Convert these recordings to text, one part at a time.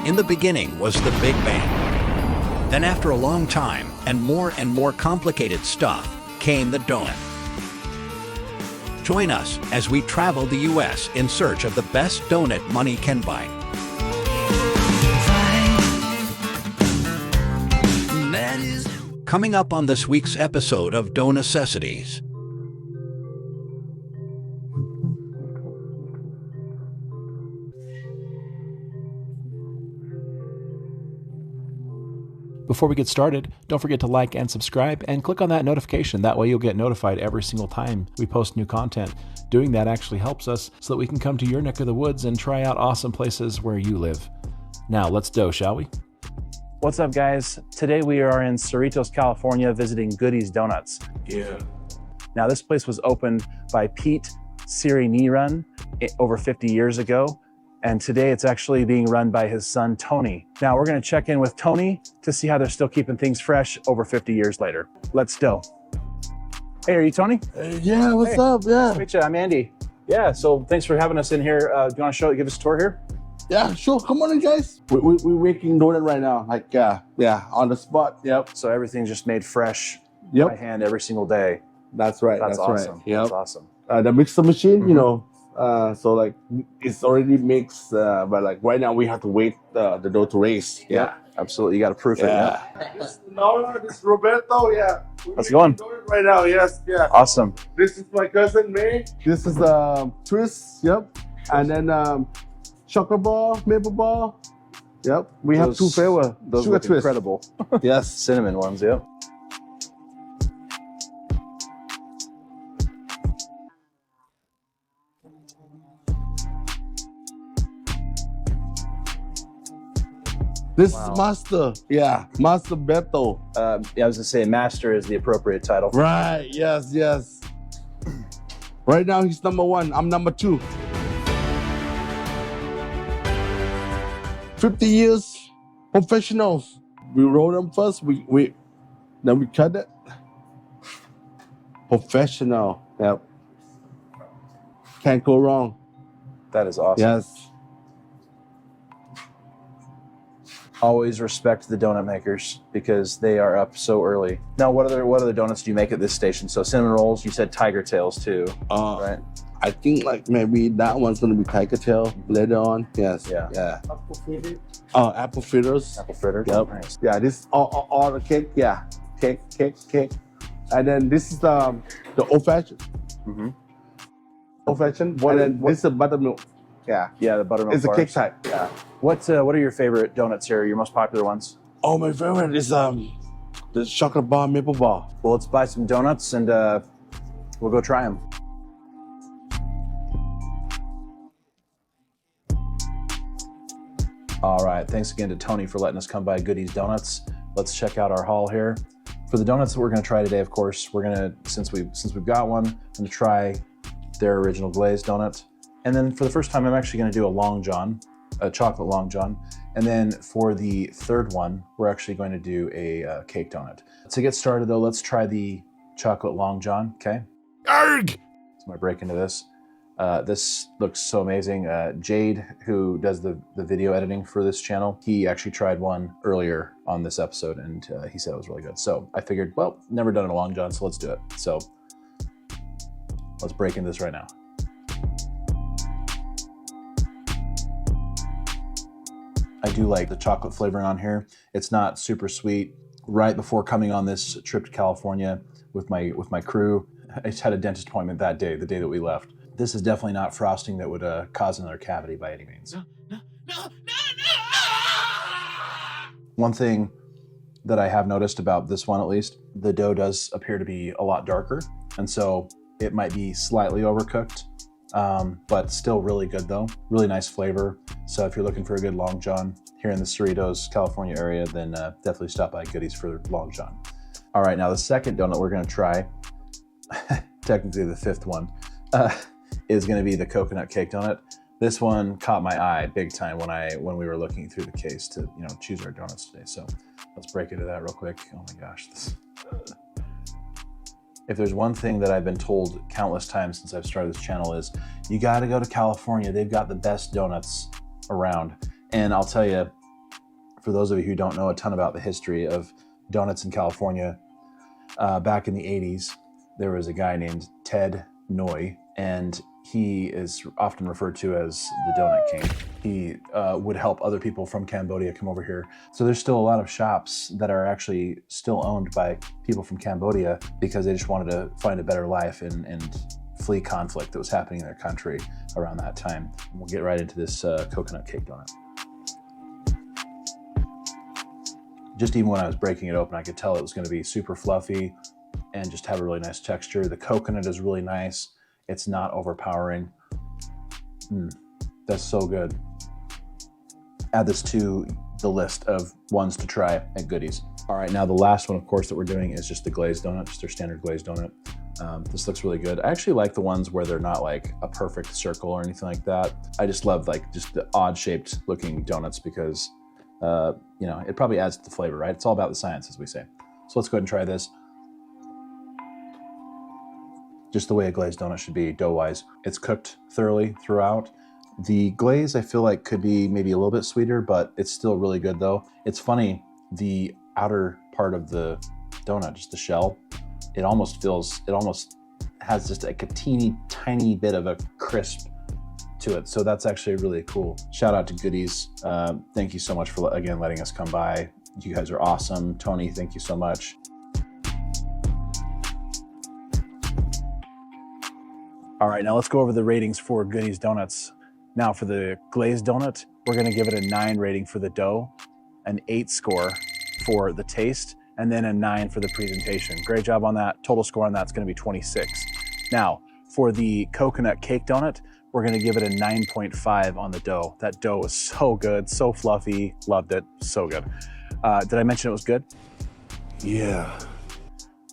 In the beginning was the Big Bang. Then after a long time and more complicated stuff came the donut. Join us as we travel the U.S. in search of the best donut money can buy. Coming up on this week's episode of Dough Necessities. Before we get started, don't forget to like and subscribe and click on that notification. That way you'll get notified every single time we post new content. Doing that actually helps us so that we can come to your neck of the woods and try out awesome places where you live. Now let's dough, shall we? What's up, guys? Today we are in Cerritos, California, visiting Goody's Donuts. Yeah. Now this place was opened by Pete Siri-Niran over 50 years ago. And today it's actually being run by his son, Tony. Now we're gonna check in with Tony to see how they're still keeping things fresh over 50 years later. Let's dough. Hey, are you Tony? Yeah, what's up? Yeah. Nice to meet you, I'm Andy. Yeah, so thanks for having us in here. Do you wanna give us a tour here? Yeah, sure. Come on in, guys. We're making donut right now. Like, yeah, on the spot. Yep. So everything's just made fresh Yep. by hand every single day. That's right. That's awesome. Right. Yep. That's awesome. The mixer machine, you know, so like it's already mixed, but like right now we have to wait the dough to raise. Yeah, absolutely. You got to proof it. Yeah. This Nora, this is Roberto. Yeah. Let's go on. Right now, yes, yeah. Awesome. This is my cousin May. This is twist. Yep. And then chocolate ball, maple ball. Yep. We have two flavors. Those Sugar look twist. incredible. Yes. Cinnamon ones, yeah. This is Master. Yeah, Master Beto. Yeah, I was gonna say master is the appropriate title. Right, yes, yes. Right now he's number one, I'm number two. 50 years professionals. We roll them first, then we cut it. Professional, yep. Can't go wrong. That is awesome. Yes. Always respect the donut makers because they are up so early. Now, what other donuts do you make at this station? So cinnamon rolls, you said tiger tails too, right? I think like maybe that one's gonna be tiger tail later on. Yes. Yeah. Yeah. Apple fritters. Apple fritter. Yep. Nice. Yeah, this all the cake. Yeah, cake. And then this is the old fashioned. Mm-hmm. Old fashioned. And then this is buttermilk. Yeah. Yeah, the buttermilk It's bars. a cake type. Yeah. What are your favorite donuts here? Your most popular ones? Oh, my favorite is the chocolate bar maple bar. Well, let's buy some donuts and we'll go try them. All right, thanks again to Tony for letting us come by Goody's Donuts. Let's check out our haul here. For the donuts that we're gonna try today, of course, we're gonna, since we've got one, I'm gonna try their original glazed donut. And then for the first time, I'm actually gonna do a Long John, a chocolate Long John. And then for the third one, we're actually going to do a cake donut. To get started though, let's try the chocolate Long John, okay? Arg! So I'm gonna break into this. This looks so amazing. Jade, who does the video editing for this channel, he actually tried one earlier on this episode and he said it was really good. So I figured, well, never done a Long John, so let's do it. So let's break into this right now. I do like the chocolate flavoring on here. It's not super sweet. Right before coming on this trip to California with my crew, I just had a dentist appointment that day, the day that we left. This is definitely not frosting that would cause another cavity by any means. No. One thing that I have noticed about this one, at least, the dough does appear to be a lot darker, and so it might be slightly overcooked, but still really good though. Really nice flavor. So if you're looking for a good Long John here in the Cerritos, California area, then definitely stop by Goody's for Long John. All right, now the second donut we're gonna try, technically the fifth one, is gonna be the coconut cake donut. This one caught my eye big time when we were looking through the case to choose our donuts today. So let's break into that real quick. Oh my gosh, if there's one thing that I've been told countless times since I've started this channel is you got to go to California. They've got the best donuts around. And I'll tell you, For those of you who don't know a ton about the history of donuts in California, back in the 80s, there was a guy named Ted Noy, and he is often referred to as the Donut King. He would help other people from Cambodia come over here. So there's still a lot of shops that are actually still owned by people from Cambodia because they just wanted to find a better life and flee conflict that was happening in their country around that time. We'll get right into this coconut cake donut. Just even when I was breaking it open, I could tell it was going to be super fluffy and just have a really nice texture. The coconut is really nice. It's not overpowering. That's so good. Add this to the list of ones to try at Goody's. All right, now the last one, of course, that we're doing is just the glazed donut, just their standard glazed donut. This looks really good. I actually like the ones where they're not like a perfect circle or anything like that. I just love like just the odd shaped looking donuts because you know, it probably adds to the flavor, right? It's all about the science, as we say. So let's go ahead and try this. Just the way a glazed donut should be, dough-wise. It's cooked thoroughly throughout. The glaze, I feel like, could be maybe a little bit sweeter, but it's still really good, though. It's funny, the outer part of the donut, just the shell, it almost has just like a teeny tiny bit of a crisp to it. So that's actually really cool. Shout out to Goody's. Thank you so much for, again, letting us come by. You guys are awesome. Tony, thank you so much. All right, now let's go over the ratings for Goody's Donuts. Now for the glazed donut, we're gonna give it a 9 rating for the dough, an 8 score for the taste, and then a 9 for the presentation. Great job on that. Total score on that's gonna be 26. Now, for the coconut cake donut, we're gonna give it a 9.5 on the dough. That dough was so good, so fluffy, loved it, so good. Did I mention it was good? Yeah.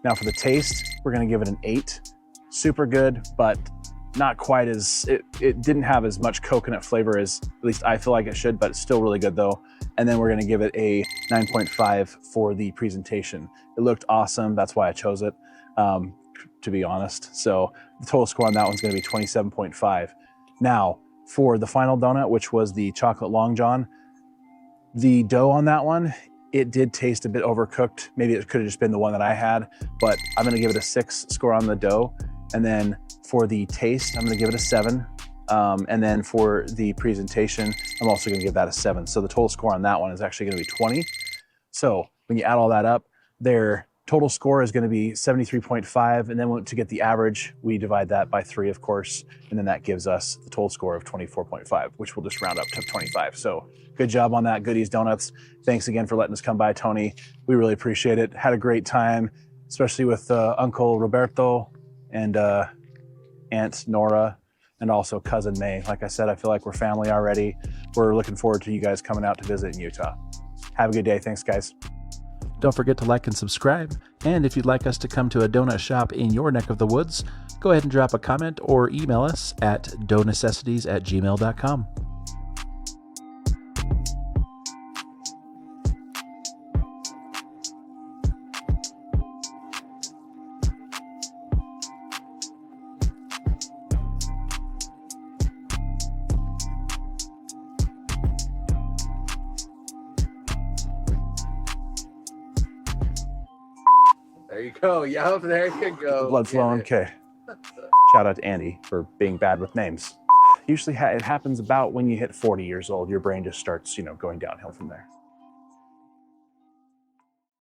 Now for the taste, we're gonna give it an 8. Super good, but not quite as, it didn't have as much coconut flavor as at least I feel like it should, but it's still really good though. And then we're gonna give it a 9.5 for the presentation. It looked awesome, that's why I chose it, to be honest. So the total score on that one's gonna be 27.5. Now, for the final donut, which was the chocolate long john, the dough on that one, it did taste a bit overcooked. Maybe it could have just been the one that I had, but I'm gonna give it a 6 score on the dough. And then for the taste, I'm gonna give it a 7. And then for the presentation, I'm also gonna give that a 7. So the total score on that one is actually gonna be 20. So when you add all that up, their total score is gonna be 73.5. And then to get the average, we divide that by 3, of course. And then that gives us the total score of 24.5, which we'll just round up to 25. So good job on that, Goody's Donuts. Thanks again for letting us come by, Tony. We really appreciate it. Had a great time, especially with Uncle Roberto and Aunt Nora, and also Cousin May. Like I said, I feel like we're family already. We're looking forward to you guys coming out to visit in Utah. Have a good day. Thanks, guys. Don't forget to like and subscribe. And if you'd like us to come to a donut shop in your neck of the woods, go ahead and drop a comment or email us at doughnecessities@gmail.com. There you go. Yup, there you go. Blood flowing. Okay. Shout out to Andy for being bad with names. Usually it happens about when you hit 40 years old. Your brain just starts, going downhill from there.